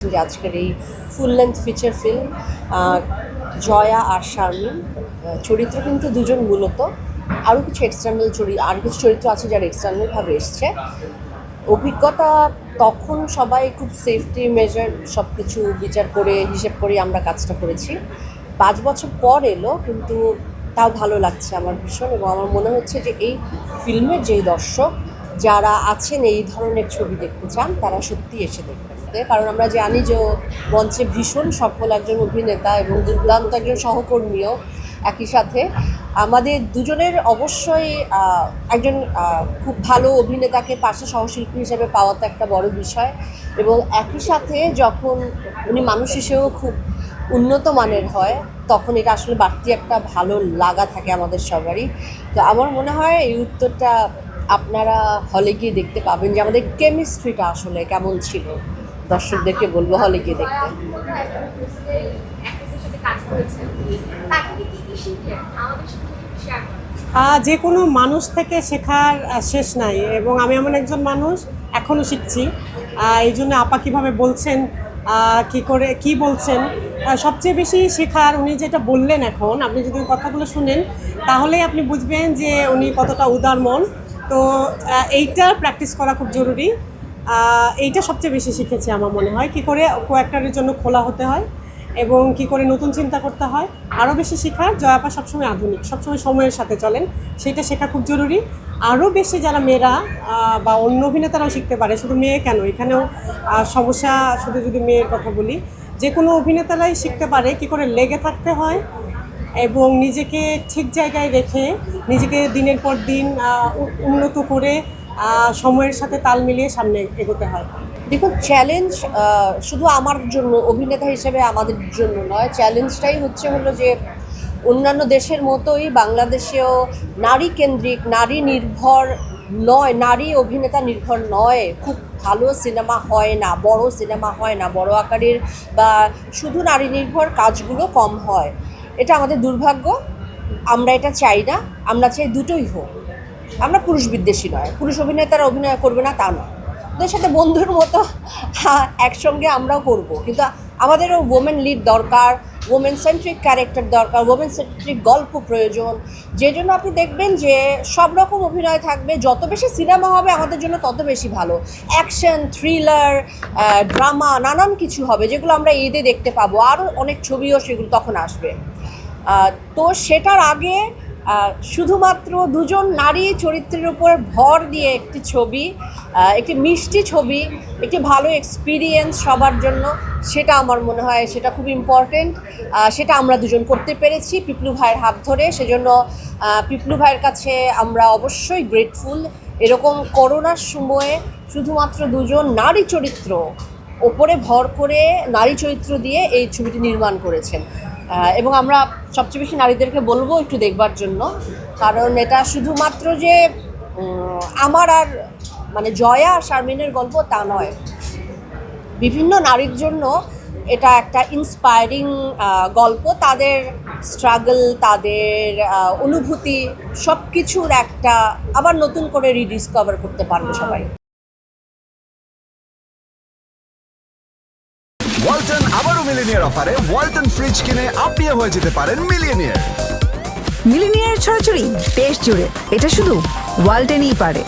যে আজকের এই full length feature film Joya আর শারমিন চরিত্র কিন্তু দুজন মূলত আরও কিছু চরিত্র আছে যারা এক্সটার্নালভাবে এসছে। অভিজ্ঞতা তখন সবাই খুব সেফটি মেজার সব কিছু বিচার করে হিসেব করে আমরা কাজটা করেছি। 5 বছর পর এলো, কিন্তু তাও ভালো লাগছে আমার ভীষণ, এবং আমার মনে হচ্ছে যে এই ফিল্মের যেই দর্শক যারা আছেন এই ধরনের ছবি দেখতে চান তারা সত্যি এসে দেখবেন, কারণ আমরা জানি যে মঞ্চে ভীষণ সফল একজন অভিনেতা এবং দুর্দান্ত একজন সহকর্মীও। একই সাথে আমাদের দুজনের অবশ্যই একজন খুব ভালো অভিনেতাকে পাশে সহশিল্পী হিসেবে পাওয়া তো একটা বড় বিষয়, এবং একই সাথে যখন উনি মানুষ হিসেবেও খুব উন্নত মানের হয় তখন এটা আসলে বাড়তি একটা ভালো লাগা থাকে আমাদের সবারই। তো আমার মনে হয় এই উত্তরটা আপনারা হলে গিয়ে দেখতে পাবেন যে আমাদের কেমিস্ট্রিটা আসলে কেমন ছিল। দর্শকদেরকে বলবো হলে গিয়ে দেখতে। যে কোনো মানুষ থেকে শেখার শেষ নাই, এবং আমি এমন একজন মানুষ এখনও শিখছি। এই জন্য আপা কীভাবে বলছেন, কি বলছেন, সবচেয়ে বেশি শেখার উনি যেটা বললেন, এখন আপনি যদি কথাগুলো শুনেন তাহলেই আপনি বুঝবেন যে উনি কতটা উদার মন। তো এইটা প্র্যাকটিস করা খুব জরুরি। এইটা সবচেয়ে বেশি শিখেছি আমার মনে হয়, কী করে কো-অ্যাক্টরের জন্য খোলা হতে হয় এবং কি করে নতুন চিন্তা করতে হয়। আরও বেশি শেখার, জয়াপা সবসময় আধুনিক, সবসময় সময়ের সাথে চলেন, সেটা শেখা খুব জরুরি। আরও বেশি যারা মেয়েরা বা অন্য অভিনেতারাও শিখতে পারে, শুধু মেয়ে কেন, এখানেও সমস্যা শুধু যদি মেয়ের কথা বলি, যে কোনো অভিনেতারাই শিখতে পারে কী করে লেগে থাকতে হয় এবং নিজেকে ঠিক জায়গায় রেখে নিজেকে দিনের পর দিন উন্নত করে সময়ের সাথে তাল মিলিয়ে সামনে এগোতে হয়। দেখুন, চ্যালেঞ্জ শুধু আমার জন্য অভিনেতা হিসেবে আমাদের জন্য নয়, চ্যালেঞ্জটাই হলো যে অন্যান্য দেশের মতোই বাংলাদেশেও নারী কেন্দ্রিক, নারী নির্ভর নয়, নারী অভিনেতা নির্ভর নয়, খুব ভালো সিনেমা হয় না, বড় সিনেমা হয় না, বড় আকারের বা শুধু নারী নির্ভর কাজগুলো কম হয়। এটা আমাদের দুর্ভাগ্য। আমরা এটা চাই না, আমরা চাই দুটোই হোক। আমরা পুরুষ বিদ্বেষী নয়, পুরুষ অভিনেতারা অভিনয় করবে না তা নয়, ওদের সাথে বন্ধুর মতো একসঙ্গে আমরাও করব, কিন্তু আমাদেরও ওমেন লিড দরকার, ওমেন সেন্ট্রিক ক্যারেক্টার দরকার, ওমেন সেন্ট্রিক গল্প প্রয়োজন। যে জন্য আপনি দেখবেন যে সব রকম অভিনয় থাকবে, যত বেশি সিনেমা হবে আমাদের জন্য তত বেশি ভালো। অ্যাকশন, থ্রিলার, ড্রামা, নানান কিছু হবে যেগুলো আমরা ঈদে দেখতে পাবো, আরও অনেক ছবিও সেগুলো তখন আসবে। তো সেটার আগে শুধুমাত্র দুজন নারী চরিত্রের উপর ভর দিয়ে একটি ছবি, একটি মিষ্টি ছবি, একটি ভালো এক্সপিরিয়েন্স সবার জন্য, সেটা আমার মনে হয় সেটা খুব ইম্পর্টেন্ট। সেটা আমরা দুজন করতে পেরেছি পিপলু ভাইয়ের হাত ধরে, সেজন্য পিপলু ভাইয়ের কাছে আমরা অবশ্যই গ্রেটফুল। এরকম করোনার সময়ে শুধুমাত্র দুজন নারী চরিত্র ওপরে ভর করে নারী চরিত্র দিয়ে এই ছবিটি নির্মাণ করেছেন, এবং আমরা সবচেয়ে বেশি নারীদেরকে বলবো একটু দেখবার জন্য, কারণ এটা শুধুমাত্র যে আমার আর মানে জয়া আর শারমিনের গল্প তা নয়, বিভিন্ন নারীর জন্য এটা একটা ইন্সপায়ারিং গল্প। তাদের স্ট্রাগল, তাদের অনুভূতি সব কিছুর একটা আবার নতুন করে রিডিসকভার করতে পারবে সবাই। ওয়ালটন আবারও মিলিনিয়ার অফারে ওয়ালটন ফ্রিজ কিনে আপনিও হয়ে যেতে পারেন মিলিয়নিয়ার। মিলিনিয়ার ছড়াছড়ি দেশ জুড়ে, এটা শুধু ওয়ালটনই পারে।